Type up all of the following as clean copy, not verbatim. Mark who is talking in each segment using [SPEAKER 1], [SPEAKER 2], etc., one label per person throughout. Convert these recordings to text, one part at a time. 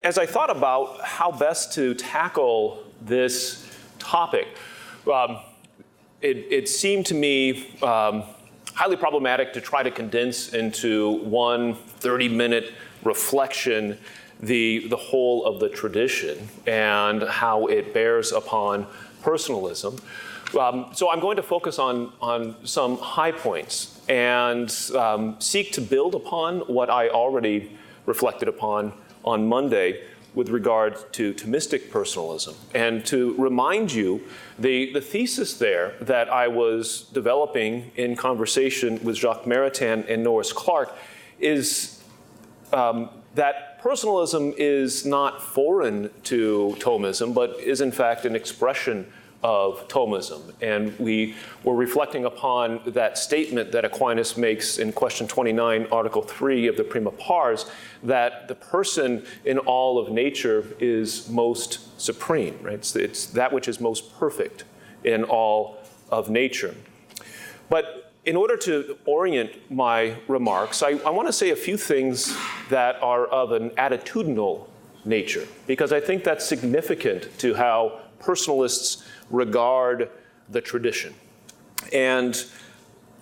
[SPEAKER 1] as I thought about how best to tackle this topic, it seemed to me highly problematic to try to condense into one 30-minute reflection the whole of the tradition and how it bears upon personalism. So I'm going to focus on some high points and seek to build upon what I already reflected upon on Monday with regard to Thomistic personalism, and to remind you the thesis there that I was developing in conversation with Jacques Maritain and Norris Clarke is that personalism is not foreign to Thomism, but is in fact an expression of Thomism. And we were reflecting upon that statement that Aquinas makes in question 29, article 3 of the Prima Pars, that the person in all of nature is most supreme, right? It's that which is most perfect in all of nature. But in order to orient my remarks, I want to say a few things that are of an attitudinal nature, because I think that's significant to how personalists regard the tradition. And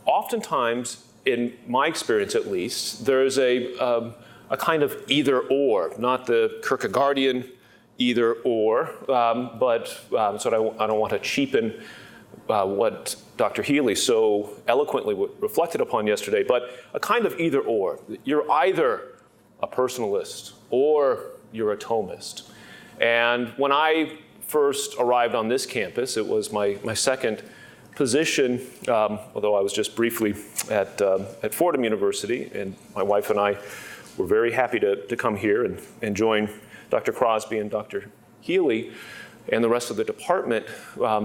[SPEAKER 1] oftentimes, in my experience at least, there's a kind of either or, not the Kierkegaardian either or, but so I don't want to cheapen what Dr. Healy so eloquently reflected upon yesterday, but a kind of either or. You're either a personalist or you're a Thomist. And when I first arrived on this campus, it was my second position, although I was just briefly at Fordham University, and my wife and I were very happy to come here and join Dr. Crosby and Dr. Healy and the rest of the department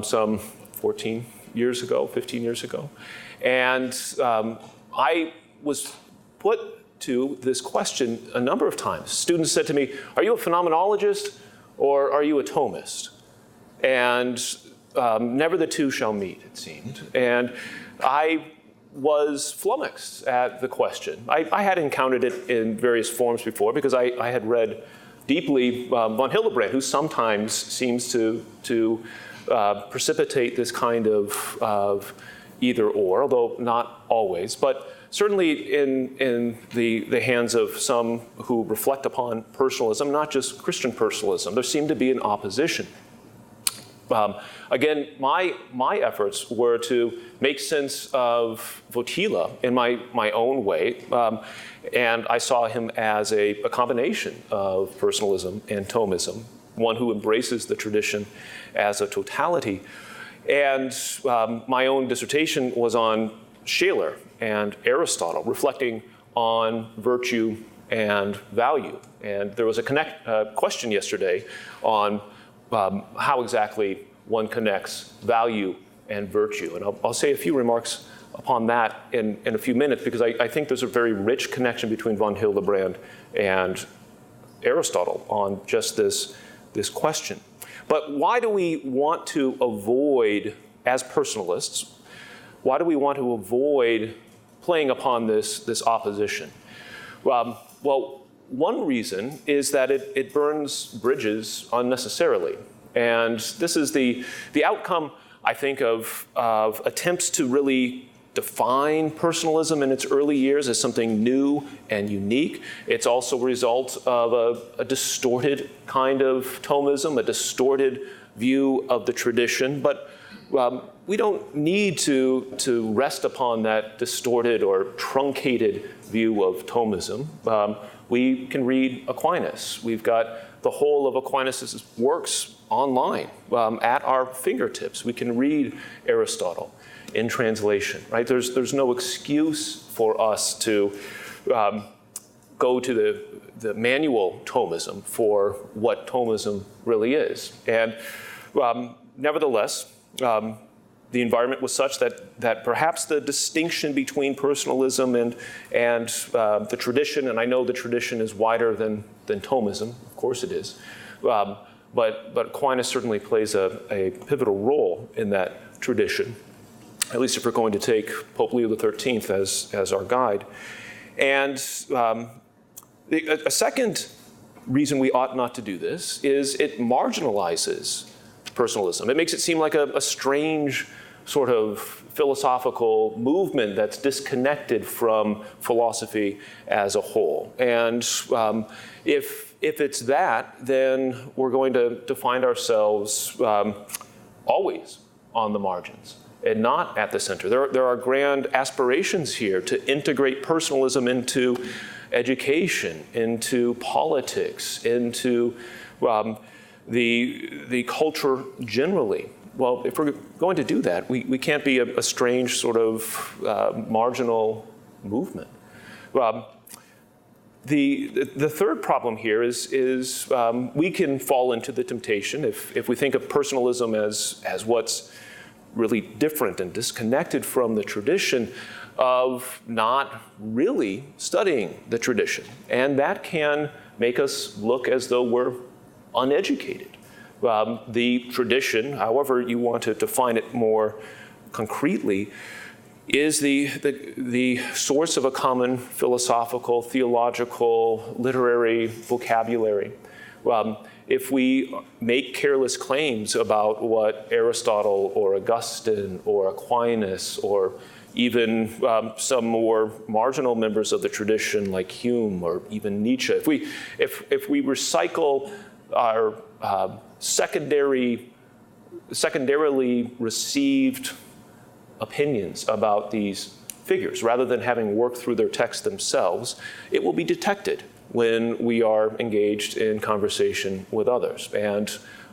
[SPEAKER 1] some 15 years ago. And I was put to this question a number of times. Students said to me, "Are you a phenomenologist or are you a Thomist?" And never the two shall meet, it seemed. And I was flummoxed at the question. I had encountered it in various forms before because I had read deeply von Hildebrand, who sometimes seems to precipitate this kind of either or, although not always, but certainly in the hands of some who reflect upon personalism, not just Christian personalism. There seemed to be an opposition. Again, my efforts were to make sense of Wojtyla in my own way, and I saw him as a combination of personalism and Thomism, one who embraces the tradition as a totality. And my own dissertation was on Scheler and Aristotle, reflecting on virtue and value. And there was a question yesterday on how exactly one connects value and virtue. And I'll say a few remarks upon that in a few minutes, because I think there's a very rich connection between von Hildebrand and Aristotle on just this question. But why do we want to avoid, as personalists, why do we want to avoid playing upon this opposition? Well, one reason is that it burns bridges unnecessarily. And this is the outcome, I think, of attempts to really define personalism in its early years as something new and unique. It's also a result of a distorted kind of Thomism, a distorted view of the tradition. But we don't need to rest upon that distorted or truncated view of Thomism. We can read Aquinas. We've got the whole of Aquinas' works online at our fingertips. We can read Aristotle in translation, right? There's no excuse for us to go to the manual Thomism for what Thomism really is. And nevertheless, the environment was such that perhaps the distinction between personalism and the tradition, and I know the tradition is wider than Thomism, of course it is, but Aquinas certainly plays a pivotal role in that tradition, at least if we're going to take Pope Leo XIII as our guide. And a second reason we ought not to do this is it marginalizes personalism. It makes it seem like a strange sort of philosophical movement that's disconnected from philosophy as a whole. And if it's that, then we're going to find ourselves always on the margins and not at the center. There are grand aspirations here to integrate personalism into education, into politics, into the culture generally. Well, if we're going to do that, we can't be a strange sort of marginal movement. The third problem here is we can fall into the temptation, if we think of personalism as what's really different and disconnected from the tradition, of not really studying the tradition. And that can make us look as though we're uneducated. The tradition, however you want to define it more concretely, is the source of a common philosophical, theological, literary vocabulary. If we make careless claims about what Aristotle or Augustine or Aquinas or even some more marginal members of the tradition like Hume or even Nietzsche, if we recycle our secondarily received opinions about these figures, rather than having worked through their text themselves, it will be detected when we are engaged in conversation with others. And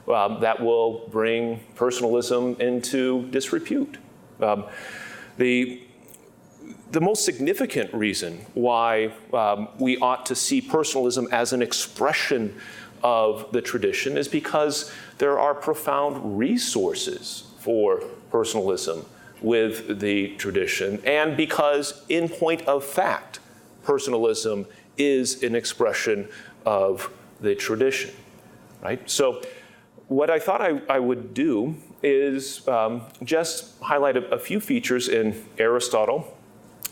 [SPEAKER 1] that will bring personalism into disrepute. The most significant reason why we ought to see personalism as an expression of the tradition is because there are profound resources for personalism with the tradition, and because, in point of fact, personalism is an expression of the tradition, right? So what I thought I would do is just highlight a few features in Aristotle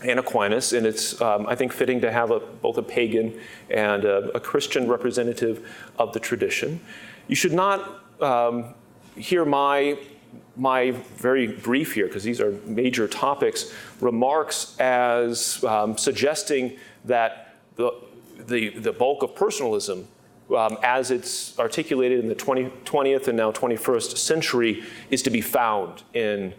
[SPEAKER 1] and Aquinas, and it's, I think, fitting to have both a pagan and a Christian representative of the tradition. You should not hear my very brief here, because these are major topics, remarks as suggesting that the bulk of personalism, as it's articulated in the 20th and now 21st century, is to be found in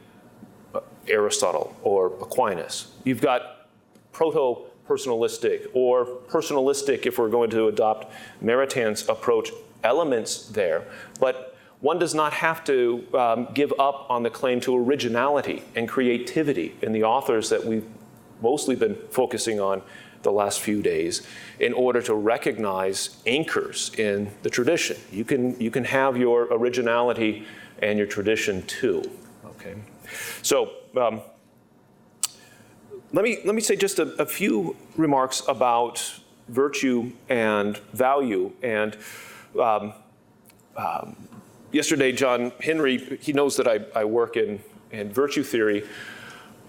[SPEAKER 1] Aristotle or Aquinas. You've got proto-personalistic or personalistic, if we're going to adopt Maritain approach, elements there. But one does not have to give up on the claim to originality and creativity in the authors that we've mostly been focusing on the last few days in order to recognize anchors in the tradition. You can have your originality and your tradition too. Okay, so let me say just a few remarks about virtue and value. And yesterday, John Henry, he knows that I work in virtue theory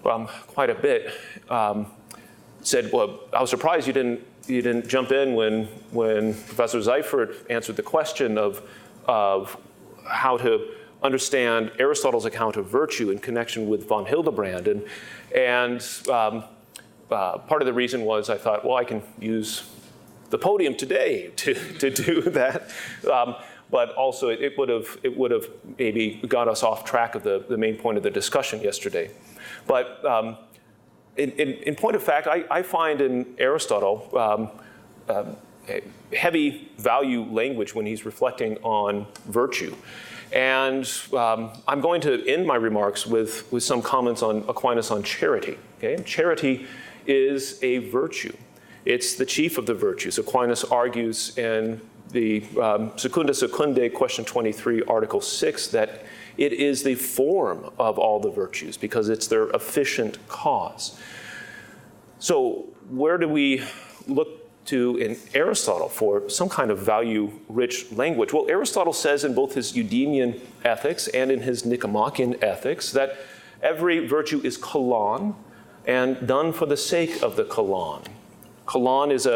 [SPEAKER 1] quite a bit. Said, well, I was surprised you didn't jump in when Professor Sanford answered the question of how to understand Aristotle's account of virtue in connection with von Hildebrand. And part of the reason was I thought, well, I can use the podium today to do that. But also it would have maybe got us off track of the main point of the discussion yesterday. But in point of fact, I find in Aristotle heavy value language when he's reflecting on virtue. And I'm going to end my remarks with some comments on Aquinas on charity. Okay? Charity is a virtue. It's the chief of the virtues. Aquinas argues in the Secunda Secundae, question 23, article 6, that it is the form of all the virtues because it's their efficient cause. So where do we look to in Aristotle for some kind of value-rich language? Well, Aristotle says in both his Eudemian ethics and in his Nicomachean ethics that every virtue is kalon and done for the sake of the kalon. Kalon is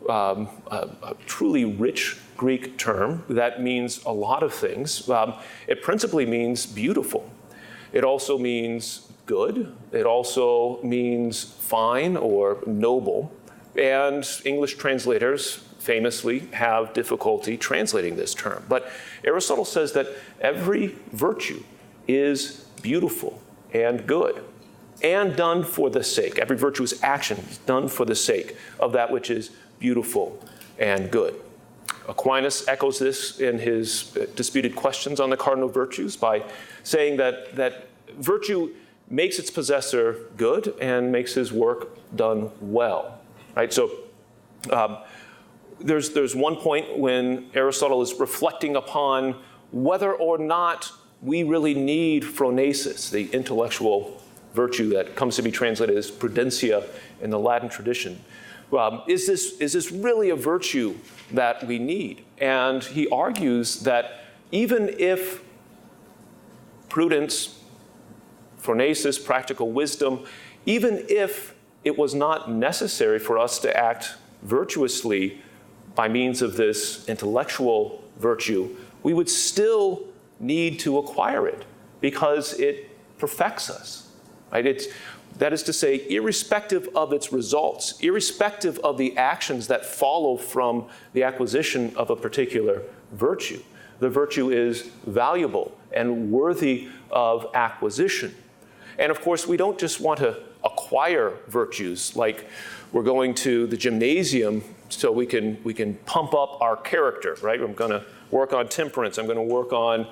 [SPEAKER 1] a truly rich Greek term that means a lot of things. It principally means beautiful. It also means good. It also means fine or noble. And English translators famously have difficulty translating this term. But Aristotle says that every virtue is beautiful and good and done for the sake. Every virtuous action is done for the sake of that which is beautiful and good. Aquinas echoes this in his disputed questions on the cardinal virtues by saying that virtue makes its possessor good and makes his work done well. Right? So there's one point when Aristotle is reflecting upon whether or not we really need phronesis, the intellectual virtue that comes to be translated as prudentia in the Latin tradition. Is this really a virtue that we need? And he argues that even if prudence, phronesis, practical wisdom, even if it was not necessary for us to act virtuously by means of this intellectual virtue, we would still need to acquire it because it perfects us. Right? That is to say, irrespective of its results, irrespective of the actions that follow from the acquisition of a particular virtue, the virtue is valuable and worthy of acquisition. And of course, we don't just want to acquire virtues like we're going to the gymnasium so we can pump up our character, right? I'm going to work on temperance. I'm going to work on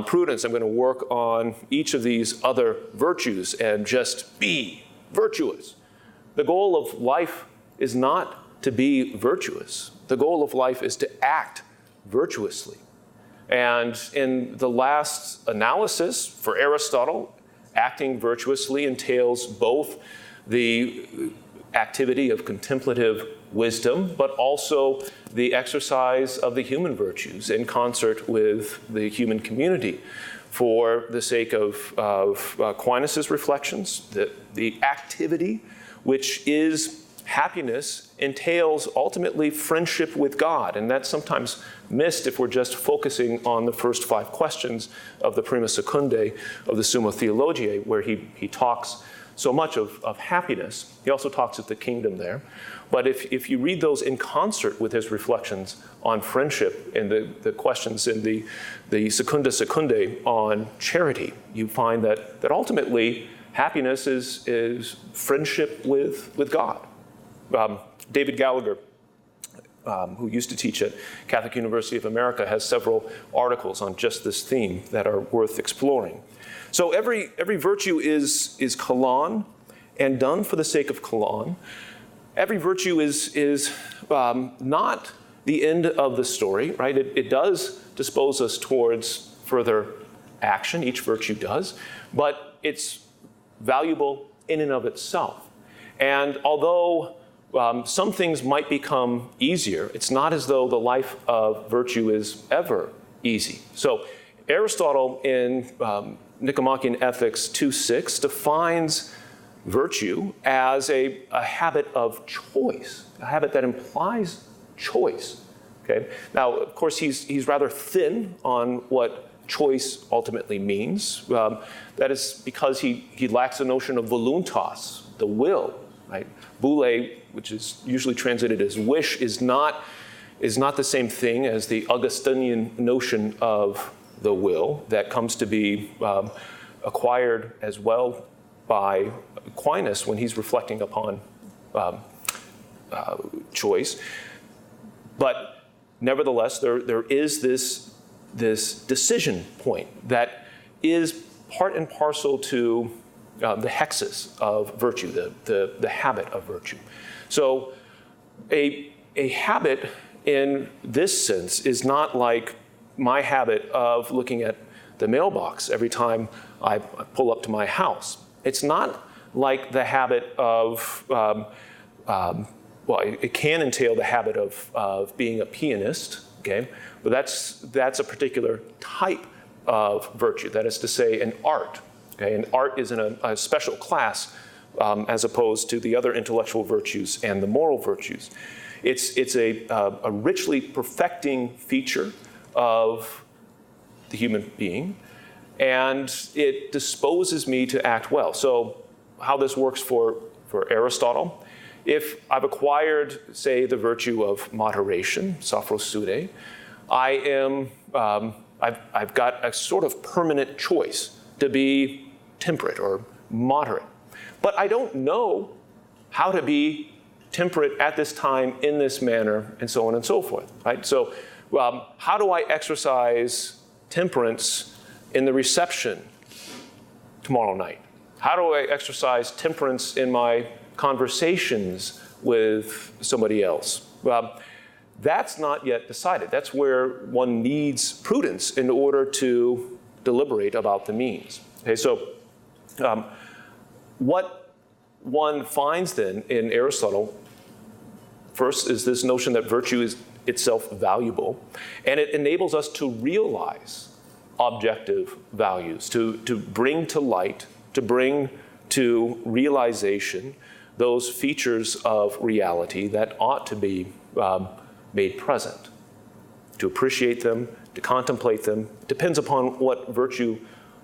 [SPEAKER 1] prudence. I'm going to work on each of these other virtues and just be virtuous. The goal of life is not to be virtuous. The goal of life is to act virtuously. And in the last analysis for Aristotle, acting virtuously entails both the activity of contemplative wisdom, but also the exercise of the human virtues in concert with the human community. For the sake of Aquinas' reflections, the activity, which is happiness, entails ultimately friendship with God. And that's sometimes missed if we're just focusing on the first 5 questions of the Prima Secundae of the Summa Theologiae, where he talks so much of happiness. He also talks of the kingdom there. But if you read those in concert with his reflections on friendship and the questions in the Secunda Secundae on charity, you find that ultimately happiness is friendship with God. David Gallagher, who used to teach at Catholic University of America, has several articles on just this theme that are worth exploring. So every virtue is kalan and done for the sake of kalan. Every virtue is not the end of the story, right? It does dispose us towards further action, each virtue does, but it's valuable in and of itself. And although some things might become easier, it's not as though the life of virtue is ever easy. So Aristotle in Nicomachean Ethics 2:6 defines virtue as a habit of choice, a habit that implies choice. Okay? Now, of course, he's rather thin on what choice ultimately means. That is because he lacks a notion of voluntas, the will. Right? Boule, which is usually translated as wish, is not the same thing as the Augustinian notion of the will that comes to be acquired as well by Aquinas when he's reflecting upon choice. But nevertheless, there is this decision point that is part and parcel to the hexis of virtue, the habit of virtue. So a habit in this sense is not like my habit of looking at the mailbox every time I pull up to my house. It's not like the habit of, it can entail the habit of being a pianist, okay? But that's a particular type of virtue, that is to say, an art. Okay? And art is in a special class as opposed to the other intellectual virtues and the moral virtues. It's a richly perfecting feature of the human being, and it disposes me to act well. So how this works for Aristotle, if I've acquired, say, the virtue of moderation, sophrosune, I've got a sort of permanent choice to be temperate or moderate. But I don't know how to be temperate at this time, in this manner, and so on and so forth, right? So how do I exercise temperance in the reception tomorrow night? How do I exercise temperance in my conversations with somebody else? That's not yet decided. That's where one needs prudence in order to deliberate about the means. Okay, so what one finds then in Aristotle, first, is this notion that virtue is itself valuable, and it enables us to realize objective values, to bring to light, to bring to realization those features of reality that ought to be made present. To appreciate them, to contemplate them, depends upon what virtue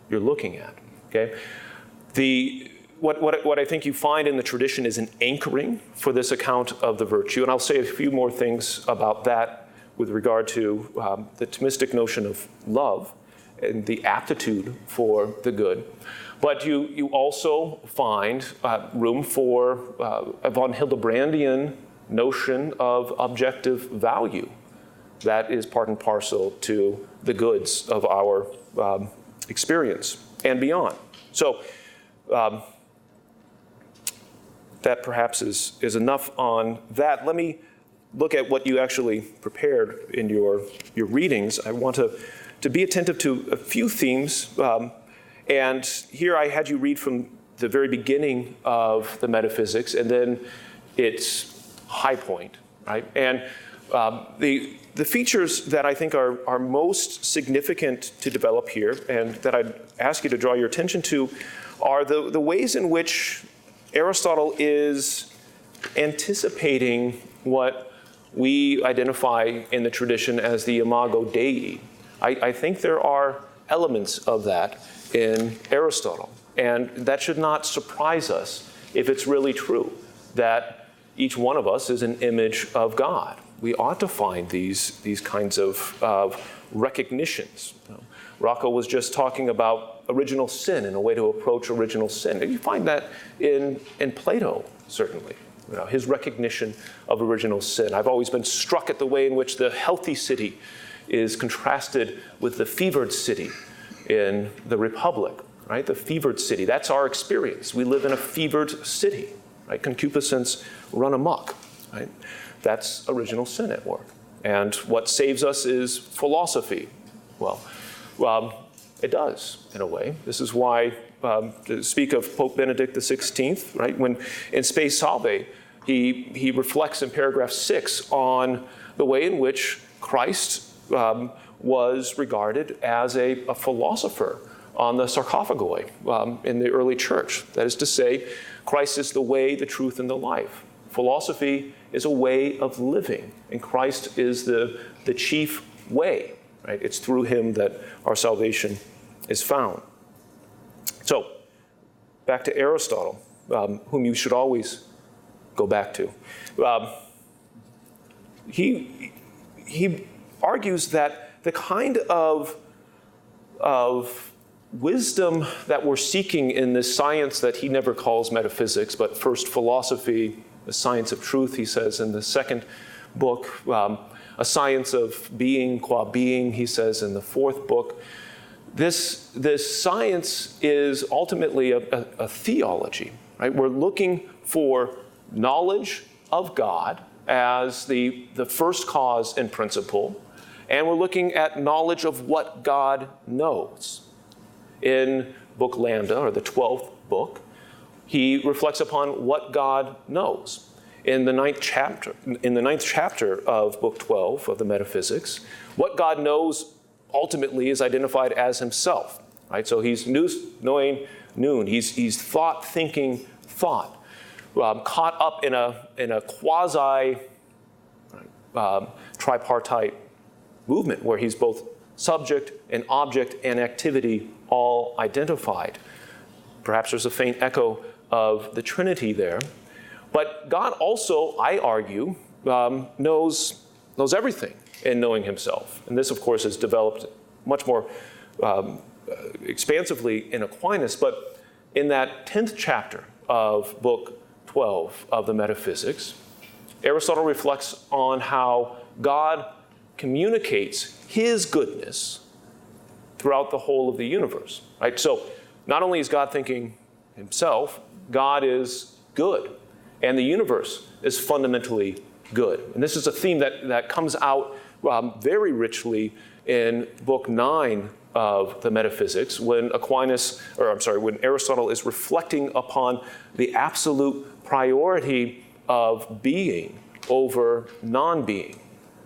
[SPEAKER 1] you're looking at. Okay? What I think you find in the tradition is an anchoring for this account of the virtue, and I'll say a few more things about that with regard to the Thomistic notion of love and the aptitude for the good. But you also find room for a von Hildebrandian notion of objective value that is part and parcel to the goods of our experience and beyond. So that perhaps is enough on that. Let me look at what you actually prepared in your readings. I want to be attentive to a few themes. And here I had you read from the very beginning of the Metaphysics and then its high point, right? And the features that I think are most significant to develop here and that I'd ask you to draw your attention to are the ways in which Aristotle is anticipating what we identify in the tradition as the imago Dei. I think there are elements of that in Aristotle, and that should not surprise us if it's really true that each one of us is an image of God. We ought to find these kinds of recognitions. Rocco was just talking about original sin and a way to approach original sin. And you find that in Plato, certainly. His recognition of original sin. I've always been struck at the way in which the healthy city is contrasted with the fevered city in the Republic, right? The fevered city, that's our experience. We live in a fevered city, right? Concupiscence run amok, right? That's original sin at work. And what saves us is philosophy. Well, it does, in a way. This is why, to speak of Pope Benedict XVI, right? When in Spe Salve, he reflects in paragraph 6 on the way in which Christ was regarded as a philosopher on the sarcophagoi in the early church. That is to say, Christ is the way, the truth, and the life. Philosophy is a way of living, and Christ is the chief way. Right? It's through him that our salvation is found. So, back to Aristotle, whom you should always go back to. He argues that the kind of wisdom that we're seeking in this science that he never calls metaphysics, but first philosophy, the science of truth, he says in the second book, a science of being qua being, he says in the fourth book. This science is ultimately a theology, right? We're looking for knowledge of God as the first cause and principle, and we're looking at knowledge of what God knows. In Book Lambda, or the 12th book, he reflects upon what God knows. In the ninth chapter of Book 12 of the Metaphysics, what God knows ultimately is identified as himself. Right? So he's knowing noon. He's thinking thought, caught up in a quasi tripartite movement where he's both subject and object and activity all identified. Perhaps there's a faint echo of the Trinity there. But God also, I argue, knows everything in knowing himself. And this, of course, is developed much more expansively in Aquinas. But in that 10th chapter of Book 12 of the Metaphysics, Aristotle reflects on how God communicates his goodness throughout the whole of the universe. Right? So not only is God thinking himself, God is good. And the universe is fundamentally good. And this is a theme that comes out very richly in Book 9 of the Metaphysics when when Aristotle is reflecting upon the absolute priority of being over non-being.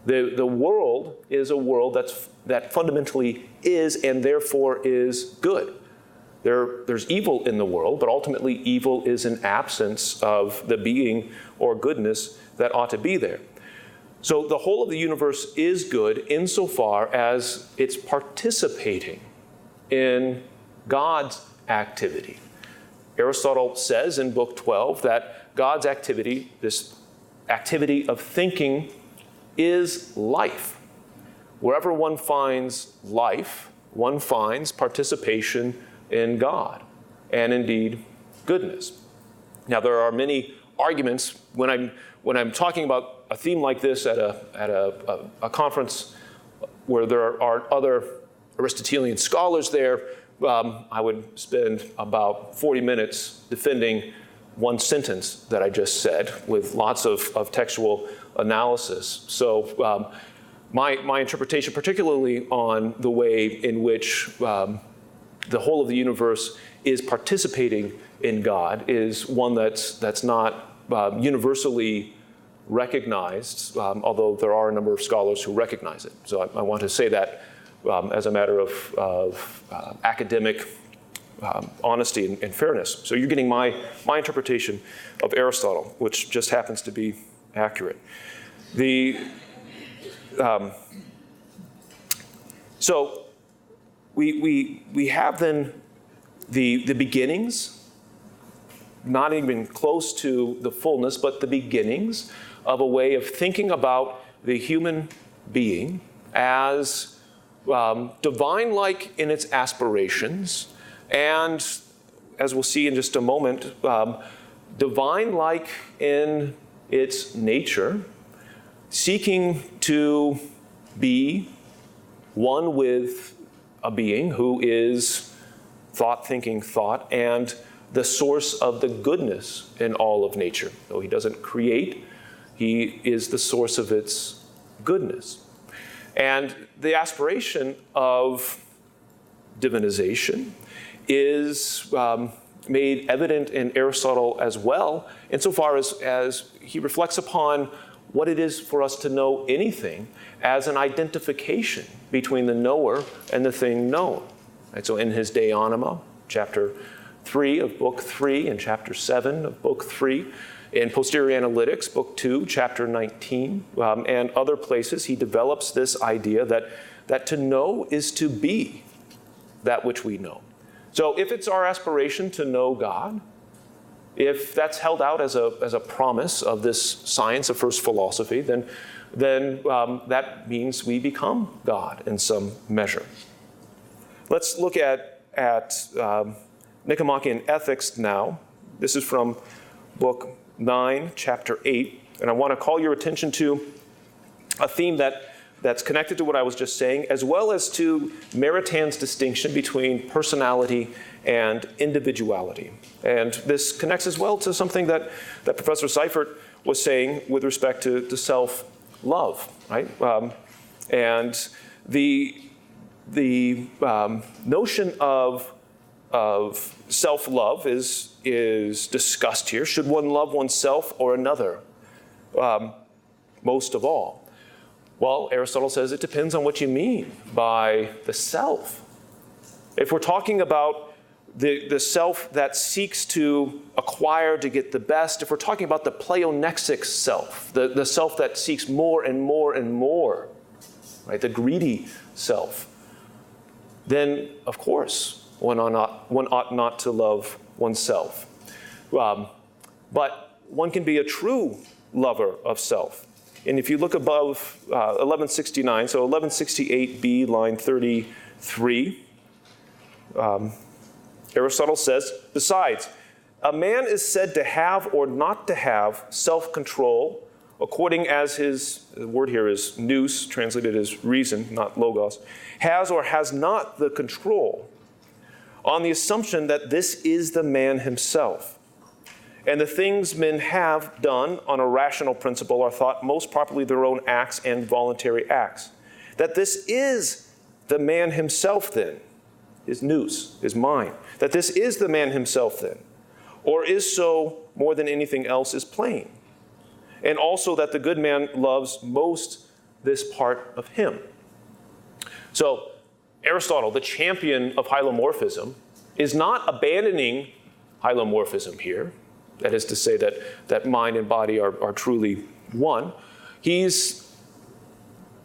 [SPEAKER 1] The world is a world that fundamentally is and therefore is good. There's evil in the world, but ultimately evil is an absence of the being or goodness that ought to be there. So the whole of the universe is good insofar as it's participating in God's activity. Aristotle says in Book 12 that God's activity, this activity of thinking, is life. Wherever one finds life, one finds participation in God, and indeed goodness. Now there are many arguments when I'm talking about a theme like this at a conference where there are other Aristotelian scholars there. I would spend about 40 minutes defending one sentence that I just said with lots of textual analysis. So my interpretation, particularly on the way in which the whole of the universe is participating in God, is one that's not universally recognized, although there are a number of scholars who recognize it. So I want to say that as a matter of academic honesty and fairness. So you're getting my interpretation of Aristotle, which just happens to be accurate. So we have then the beginnings, not even close to the fullness, but the beginnings of a way of thinking about the human being as divine-like in its aspirations, and, as we'll see in just a moment, divine-like in its nature, seeking to be one with a being who is thought-thinking thought and the source of the goodness in all of nature. Though he doesn't create, he is the source of its goodness. And the aspiration of divinization is made evident in Aristotle as well, insofar as he reflects upon what it is for us to know anything as an identification between the knower and the thing known. Right? So in his De Anima, chapter 3 of Book 3 and chapter 7 of Book 3, in Posterior Analytics, Book 2, chapter 19, and other places, he develops this idea that to know is to be that which we know. So if it's our aspiration to know God, if that's held out as a promise of this science of first philosophy, then that means we become God in some measure. Let's look at Nicomachean Ethics now. This is from Book 9, chapter 8. And I want to call your attention to a theme that's connected to what I was just saying, as well as to Maritain distinction between personality and individuality. And this connects as well to something that Professor Sanford was saying with respect to self-love, right? And the notion of self-love is discussed here. Should one love oneself or another most of all? Well, Aristotle says it depends on what you mean by the self. If we're talking about the self that seeks to acquire to get the best, if we're talking about the pleonexic self, the self that seeks more and more and more, right, the greedy self, then of course one ought not to love oneself. But one can be a true lover of self. And if you look above 1169, so 1168b, line 33, Aristotle says, besides, a man is said to have or not to have self-control, according as his, the word here is nous, translated as reason, not logos, has or has not the control, on the assumption that this is the man himself. And the things men have done on a rational principle are thought most properly their own acts and voluntary acts. That this is the man himself then, his nous, his mind. That this is the man himself then, or is so more than anything else is plain. And also that the good man loves most this part of him. So Aristotle, the champion of hylomorphism, is not abandoning hylomorphism here. That is to say that mind and body are truly one. He's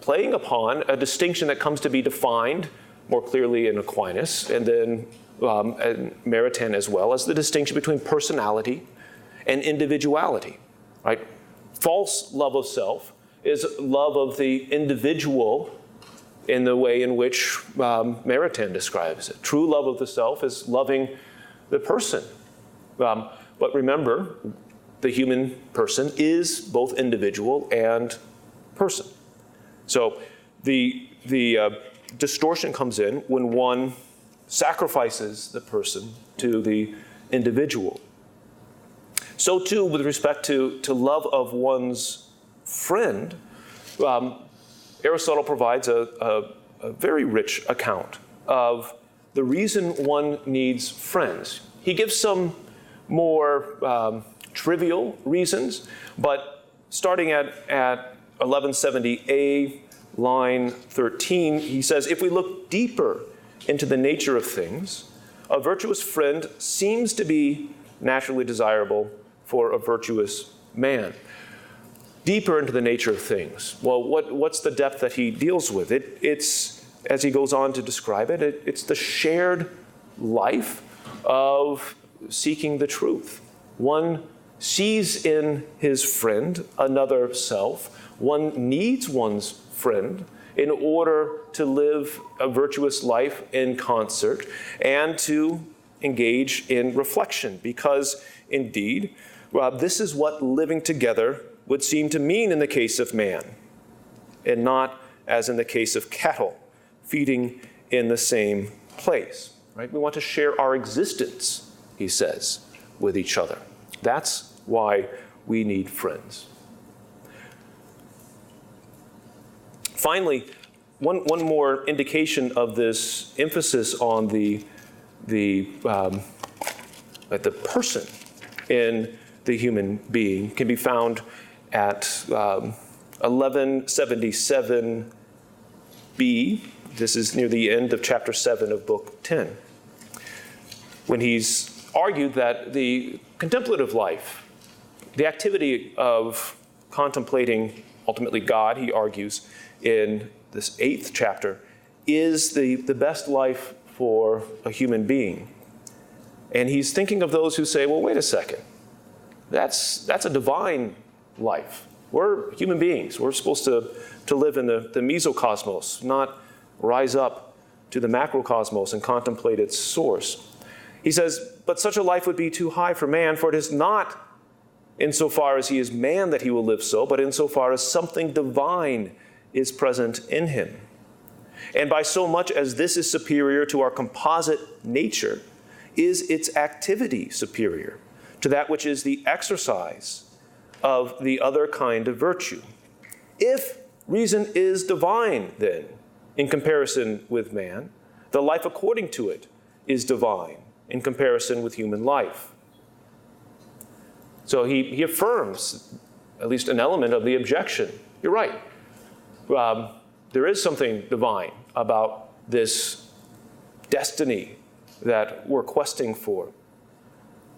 [SPEAKER 1] playing upon a distinction that comes to be defined more clearly in Aquinas, and then in Maritain as well, as the distinction between personality and individuality, right? False love of self is love of the individual in the way in which Maritain describes it. True love of the self is loving the person. But remember, the human person is both individual and person. So the distortion comes in when one sacrifices the person to the individual. So too, with respect to love of one's friend, Aristotle provides a very rich account of the reason one needs friends. He gives some more trivial reasons, but starting at 1170a, line 13, he says, if we look deeper into the nature of things, a virtuous friend seems to be naturally desirable for a virtuous man. Deeper into the nature of things. Well, what's the depth that he deals with? It's, as he goes on to describe it, it's the shared life of seeking the truth. One sees in his friend another self. One needs one's friend in order to live a virtuous life in concert and to engage in reflection, because indeed, this is what living together would seem to mean in the case of man, and not as in the case of cattle feeding in the same place. Right? We want to share our existence, he says, with each other. That's why we need friends. Finally, one more indication of this emphasis on the person in the human being can be found at 1177b. This is near the end of chapter 7 of book 10, when he's argued that the contemplative life, the activity of contemplating ultimately God, he argues in this 8th chapter, is the best life for a human being. And he's thinking of those who say, well, wait a second, that's a divine life. We're human beings. We're supposed to live in the mesocosmos, not rise up to the macrocosmos and contemplate its source. He says, but such a life would be too high for man, for it is not insofar as he is man that he will live so, but insofar as something divine is present in him. And by so much as this is superior to our composite nature, is its activity superior to that which is the exercise of the other kind of virtue. If reason is divine, then, in comparison with man, the life according to it is divine in comparison with human life. So he affirms at least an element of the objection. You're right. There is something divine about this destiny that we're questing for.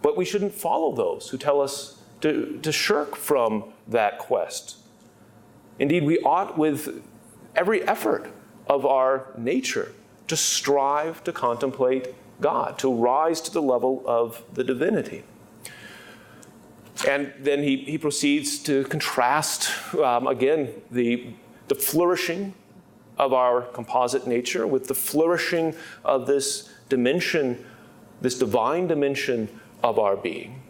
[SPEAKER 1] But we shouldn't follow those who tell us to shirk from that quest. Indeed, we ought, with every effort of our nature, to strive to contemplate God, to rise to the level of the divinity. And then he proceeds to contrast, again, the flourishing of our composite nature with the flourishing of this dimension, this divine dimension of our being.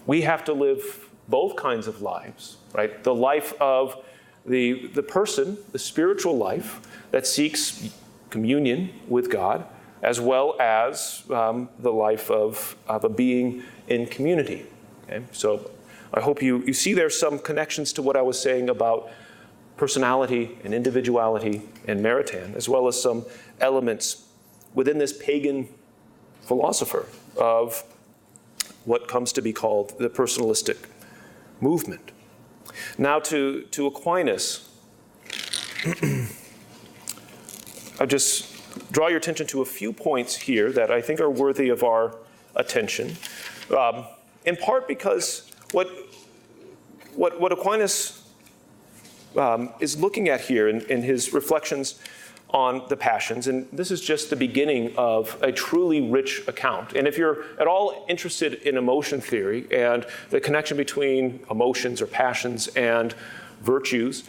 [SPEAKER 1] We have to live both kinds of lives, right? The life of the person, the spiritual life that seeks communion with God, as well as the life of a being in community. Okay? So I hope you see there's some connections to what I was saying about personality and individuality and Maritain, as well as some elements within this pagan philosopher of what comes to be called the personalistic movement. Now to Aquinas, I'll just draw your attention to a few points here that I think are worthy of our attention, in part because what Aquinas is looking at here in his reflections on the passions, and this is just the beginning of a truly rich account. And if you're at all interested in emotion theory and the connection between emotions or passions and virtues,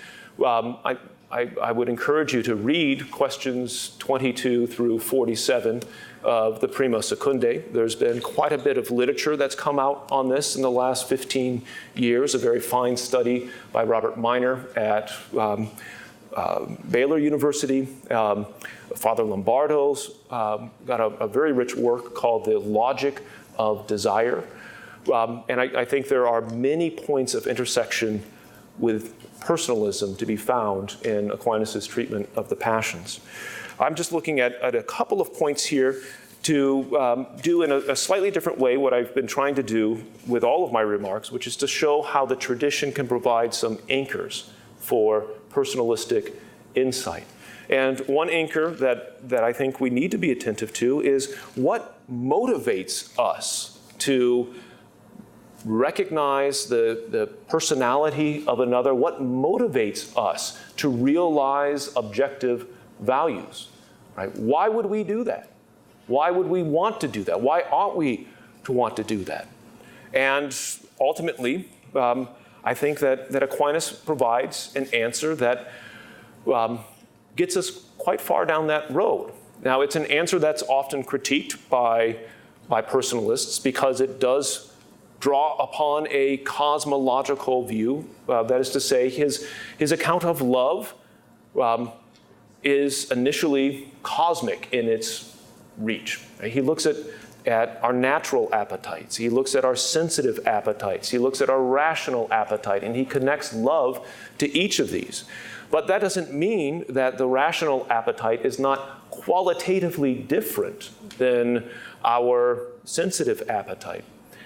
[SPEAKER 1] I would encourage you to read questions 22 through 47 of the Prima Secundae. There's been quite a bit of literature that's come out on this in the last 15 years, a very fine study by Robert Miner at Baylor University. Father Lombardo's got a very rich work called The Logic of Desire. And I think there are many points of intersection with personalism to be found in Aquinas' treatment of the passions. I'm just looking at a couple of points here to do in a slightly different way what I've been trying to do with all of my remarks, which is to show how the tradition can provide some anchors for personalistic insight. And one anchor that I think we need to be attentive to is what motivates us to recognize the personality of another, what motivates us to realize objective values, right? Why would we do that? Why would we want to do that? Why ought we to want to do that? And ultimately, I think that Aquinas provides an answer that gets us quite far down that road. Now, it's an answer that's often critiqued by personalists because it does draw upon a cosmological view. That is to say, his account of love is initially cosmic in its reach. He looks at our natural appetites. He looks at our sensitive appetites. He looks at our rational appetite, and he connects love to each of these. But that doesn't mean that the rational appetite is not qualitatively different than our sensitive appetite.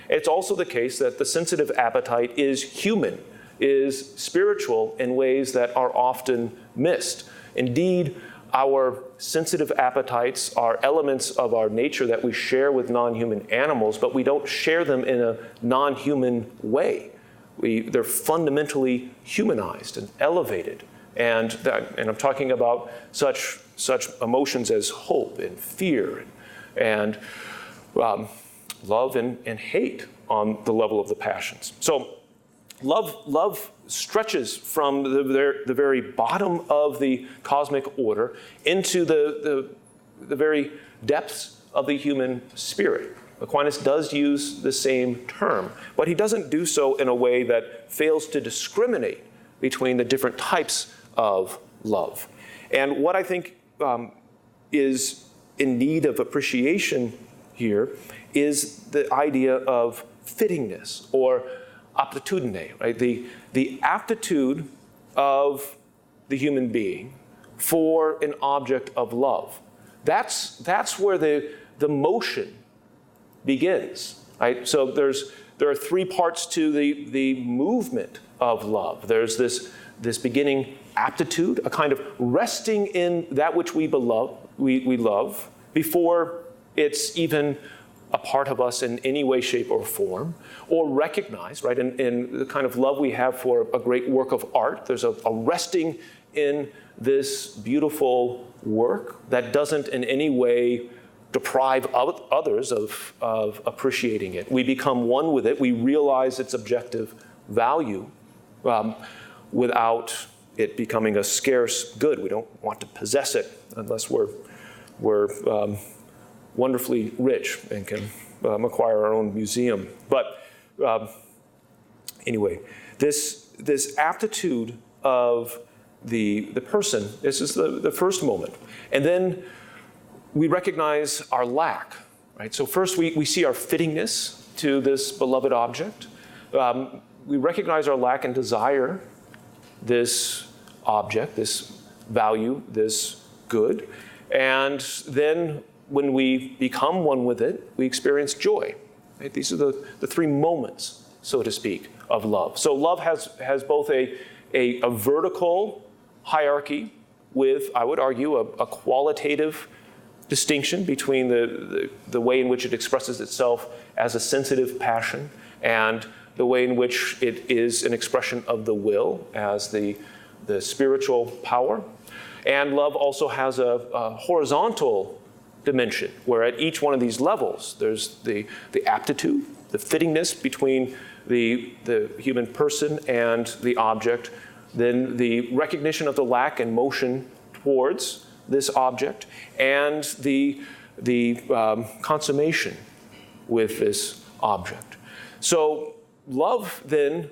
[SPEAKER 1] It's also the case that the sensitive appetite is human, is spiritual in ways that are often missed. Indeed, our sensitive appetites are elements of our nature that we share with non-human animals, but we don't share them in a non-human way. They're fundamentally humanized and elevated. And I'm talking about such emotions as hope and fear and love and hate on the level of the passions. So love stretches from the very bottom of the cosmic order into the very depths of the human spirit. Aquinas does use the same term, but he doesn't do so in a way that fails to discriminate between the different types of love. And what I think is in need of appreciation here is the idea of fittingness or aptitudine, right? The aptitude of the human being for an object of love. That's where the motion begins, right? So there are three parts to the movement of love. There's this beginning aptitude, a kind of resting in that which we love before it's even a part of us in any way, shape, or form, or recognized, right, in the kind of love we have for a great work of art. There's a resting in this beautiful work that doesn't in any way deprive others of appreciating it. We become one with it. We realize its objective value without it becoming a scarce good. We don't want to possess it unless we're wonderfully rich and can acquire our own museum. But anyway, this aptitude of the person, this is the first moment. And then we recognize our lack, right? So first we see our fittingness to this beloved object. We recognize our lack and desire this object, this value, this good. And then when we become one with it, we experience joy. Right? These are the three moments, so to speak, of love. So love has both a vertical hierarchy with, I would argue, a qualitative distinction between the way in which it expresses itself as a sensitive passion and the way in which it is an expression of the will as the spiritual power. And love also has a horizontal dimension, where at each one of these levels, there's the aptitude, the fittingness between the human person and the object, then the recognition of the lack and motion towards this object, and the consummation with this object. So love then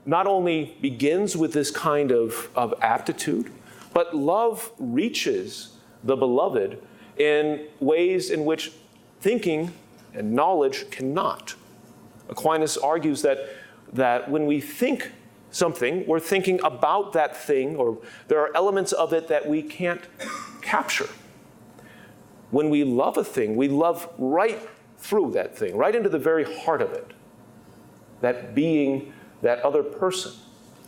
[SPEAKER 1] not only begins with this kind of aptitude, but love reaches the beloved in ways in which thinking and knowledge cannot. Aquinas argues that when we think something, we're thinking about that thing, or there are elements of it that we can't capture. When we love a thing, we love right through that thing, right into the very heart of it, that being, that other person,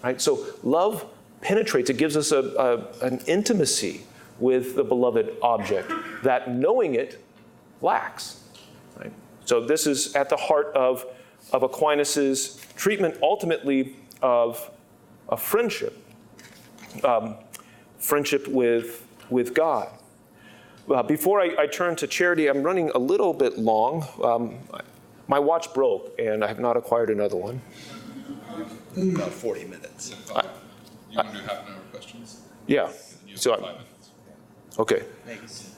[SPEAKER 1] right? So love penetrates, it gives us an intimacy with the beloved object that knowing it lacks, right? So this is at the heart of Aquinas' treatment ultimately of a friendship, friendship with God. Before I turn to charity, I'm running a little bit long. My watch broke, and I have not acquired another one.
[SPEAKER 2] About 40 minutes.
[SPEAKER 3] You want to do half an hour questions?
[SPEAKER 1] Yeah. So
[SPEAKER 3] 5 minutes.
[SPEAKER 1] Okay.
[SPEAKER 2] Thanks.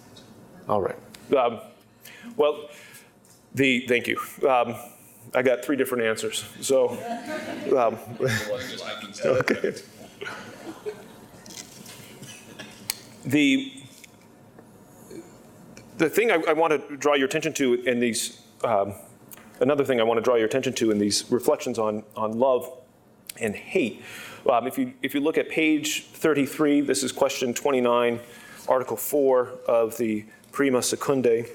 [SPEAKER 1] All right. Well, thank you. I got 3 different answers. So,
[SPEAKER 3] Just happens to
[SPEAKER 1] okay. The thing I want to draw your attention to in these, another thing I want to draw your attention to in these reflections on love and hate. If you look at page 33, this is question 29, article 4 of the Prima Secundae.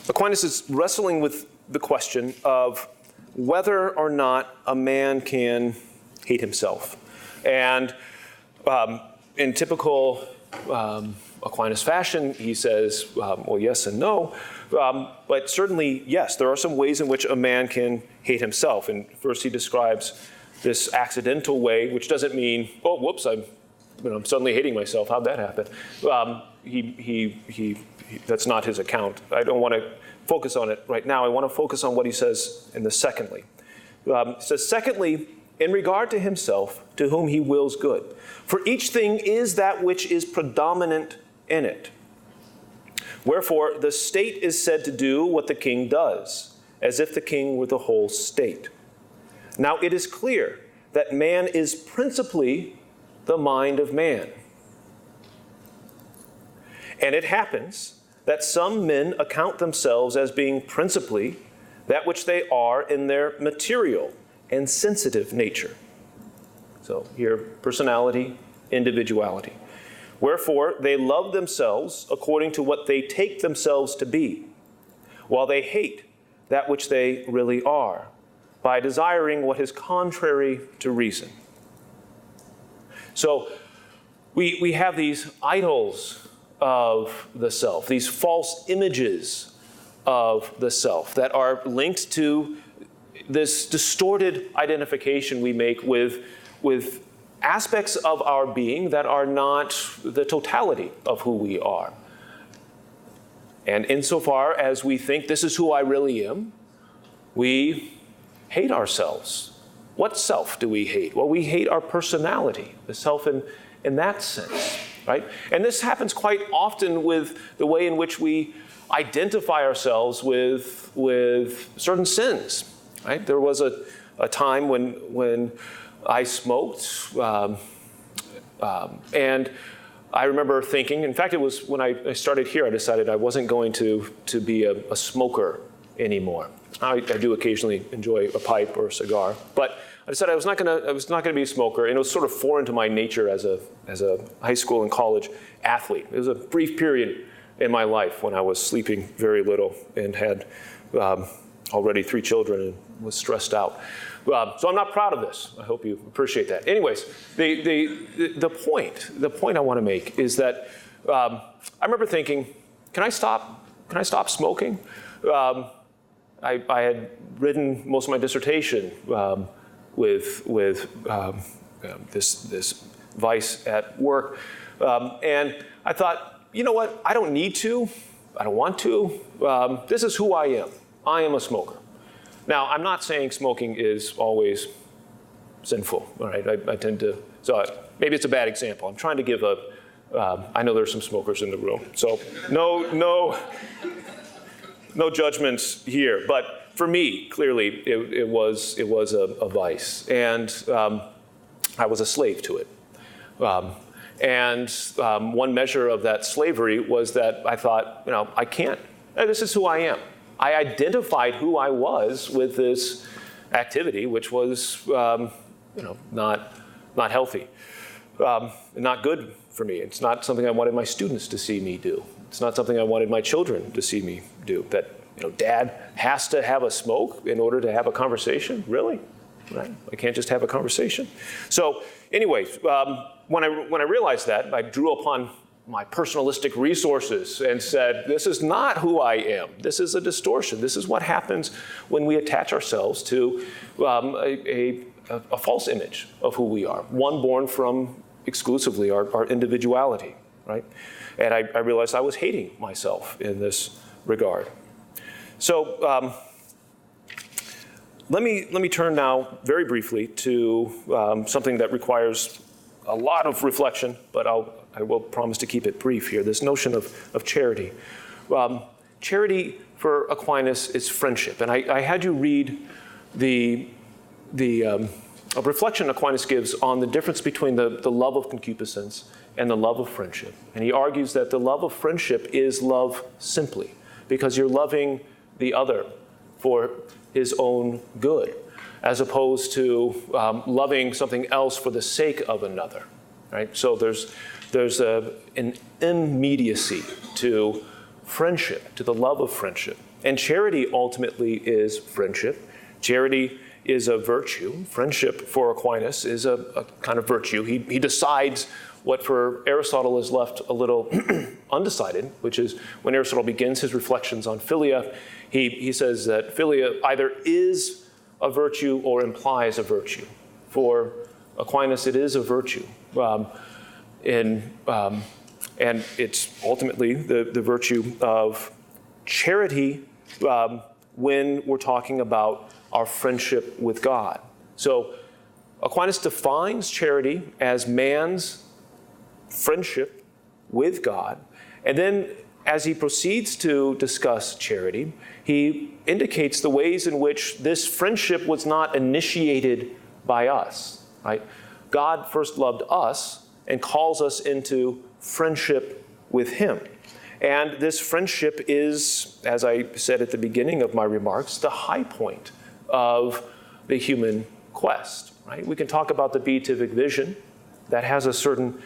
[SPEAKER 1] Aquinas is wrestling with the question of whether or not a man can hate himself. And in typical Aquinas fashion, he says, well, yes and no. But certainly, yes, there are some ways in which a man can hate himself. And first he describes this accidental way, which doesn't mean, oh, whoops, I'm suddenly hating myself. How'd that happen? That's not his account. I don't want to focus on it right now. I want to focus on what he says in the secondly. It says, secondly, in regard to himself, to whom he wills good. For each thing is that which is predominant in it. Wherefore, the state is said to do what the king does, as if the king were the whole state. Now it is clear that man is principally the mind of man. And it happens that some men account themselves as being principally that which they are in their material and sensitive nature. So here, personality, individuality. Wherefore, they love themselves according to what they take themselves to be, while they hate that which they really are, by desiring what is contrary to reason. So we have these idols of the self, these false images of the self that are linked to this distorted identification we make with aspects of our being that are not the totality of who we are. And insofar as we think this is who I really am, we hate ourselves. What self do we hate? Well, we hate our personality, the self in that sense, right? And this happens quite often with the way in which we identify ourselves with certain sins, right? There was a time when I smoked, and I remember thinking, in fact, it was when I started here, I decided I wasn't going to be a smoker anymore. I do occasionally enjoy a pipe or a cigar, but I decided I was not going to be a smoker, and it was sort of foreign to my nature as a high school and college athlete. It was a brief period in my life when I was sleeping very little and had already 3 children and was stressed out. So I'm not proud of this. I hope you appreciate that. Anyways, the point I want to make is that I remember thinking, can I stop smoking? I had written most of my dissertation with this vice at work, and I thought, you know what? I don't need to. I don't want to. This is who I am. I am a smoker. Now, I'm not saying smoking is always sinful, all right? I tend to, so maybe it's a bad example. I'm trying to give I know there's some smokers in the room, so no judgments here. But for me, clearly, it was a vice, and I was a slave to it. And one measure of that slavery was that I thought, I can't. This is who I am. I identified who I was with this activity, which was, not healthy, not good for me. It's not something I wanted my students to see me do. It's not something I wanted my children to see me do. That, Dad has to have a smoke in order to have a conversation. Really? Right? I can't just have a conversation. So, anyways, when I realized that, I drew upon my personalistic resources and said, this is not who I am. This is a distortion. This is what happens when we attach ourselves to a false image of who we are, one born from exclusively our individuality, right? And I realized I was hating myself in this regard. So let me turn now very briefly to something that requires a lot of reflection, but I will promise to keep it brief here. This notion of charity. Charity for Aquinas is friendship. And I had you read a reflection Aquinas gives on the difference between the love of concupiscence and the love of friendship. And he argues that the love of friendship is love simply, because you're loving the other for his own good, as opposed to loving something else for the sake of another, right? So there's an immediacy to friendship, to the love of friendship. And charity ultimately is friendship. Charity is a virtue. Friendship for Aquinas is a kind of virtue. He decides what for Aristotle is left a little undecided, which is when Aristotle begins his reflections on philia, he says that philia either is a virtue or implies a virtue. For Aquinas, it is a virtue. And it's ultimately the virtue of charity when we're talking about our friendship with God. So Aquinas defines charity as man's friendship with God. And then as he proceeds to discuss charity, he indicates the ways in which this friendship was not initiated by us, right? God first loved us and calls us into friendship with him. And this friendship is, as I said at the beginning of my remarks, the high point of the human quest, right? We can talk about the beatific vision that has a certain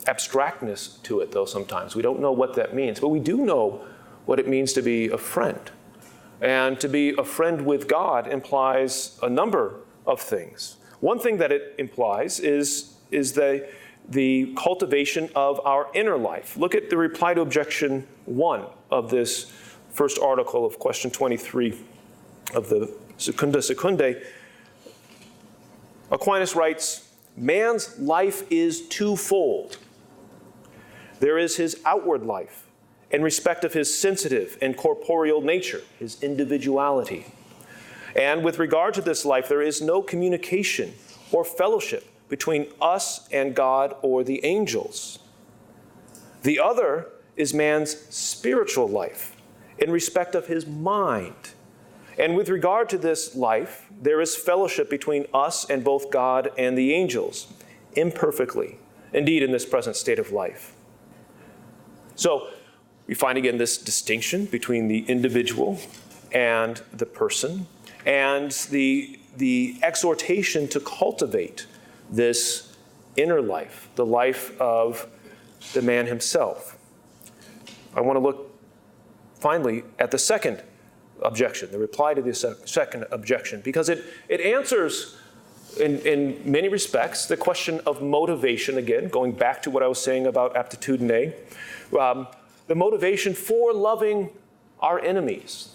[SPEAKER 1] abstractness to it, though sometimes. We don't know what that means, but we do know what it means to be a friend. And to be a friend with God implies a number of things. One thing that it implies is the cultivation of our inner life. Look at the reply to objection 1 of this first article of question 23 of the Secunda Secundae. Aquinas writes, man's life is twofold. There is his outward life in respect of his sensitive and corporeal nature, his individuality. And with regard to this life, there is no communication or fellowship between us and God or the angels. The other is man's spiritual life in respect of his mind. And with regard to this life, there is fellowship between us and both God and the angels, imperfectly, indeed in this present state of life. So we find again this distinction between the individual and the person, and the exhortation to cultivate this inner life, the life of the man himself. I want to look finally at the second objection, the reply to the second objection, because it answers in many respects the question of motivation, again, going back to what I was saying about aptitudine, the motivation for loving our enemies.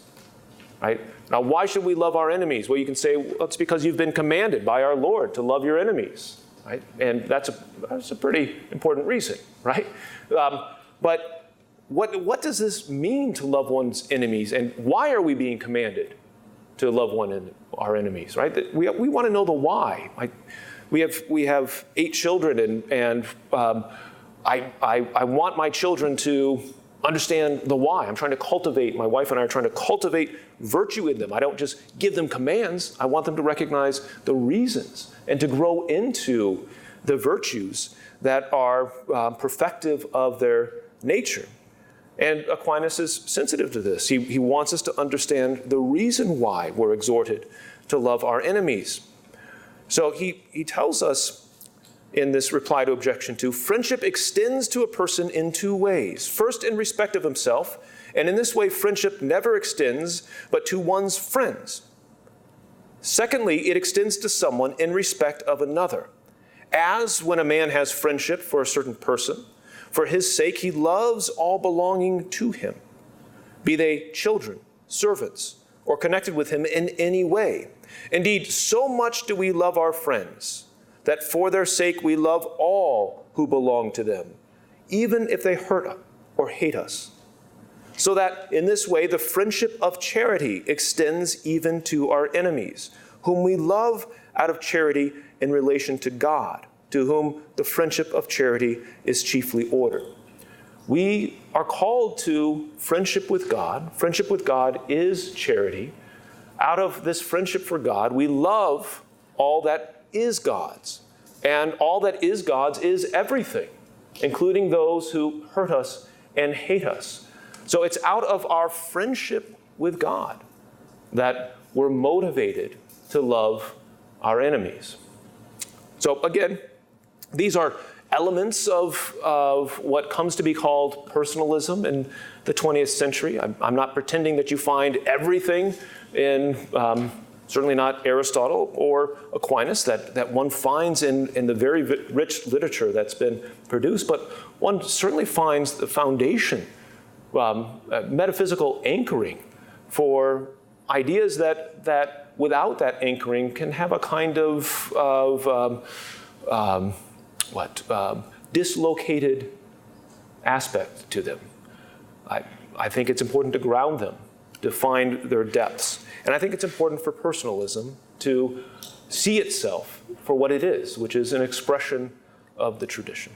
[SPEAKER 1] Right? Now, why should we love our enemies? Well, you can say, well, it's because you've been commanded by our Lord to love your enemies. Right? And that's a pretty important reason, right? But what does this mean to love one's enemies? And why are we being commanded to love our enemies, right? We want to know the why. Right? We have 8 children, and I want my children to understand the why. I'm trying to cultivate, my wife and I are trying to cultivate virtue in them. I don't just give them commands. I want them to recognize the reasons and to grow into the virtues that are perfective of their nature. And Aquinas is sensitive to this. He wants us to understand the reason why we're exhorted to love our enemies. So he tells us in this reply to objection 2, friendship extends to a person in 2 ways. First, in respect of himself, and in this way, friendship never extends but to one's friends. Secondly, it extends to someone in respect of another. As when a man has friendship for a certain person, for his sake he loves all belonging to him, be they children, servants, or connected with him in any way. Indeed, so much do we love our friends, that for their sake we love all who belong to them, even if they hurt or hate us. So that in this way the friendship of charity extends even to our enemies, whom we love out of charity in relation to God, to whom the friendship of charity is chiefly ordered. We are called to friendship with God. Friendship with God is charity. Out of this friendship for God, we love all that is God's. And all that is God's is everything, including those who hurt us and hate us. So it's out of our friendship with God that we're motivated to love our enemies. So again, these are elements of what comes to be called personalism in the 20th century. I'm not pretending that you find everything in certainly not Aristotle or Aquinas that one finds in the very rich literature that's been produced, but one certainly finds the foundation, metaphysical anchoring for ideas that without that anchoring can have a kind of dislocated aspect to them. I think it's important to ground them, to find their depths. And I think it's important for personalism to see itself for what it is, which is an expression of the tradition.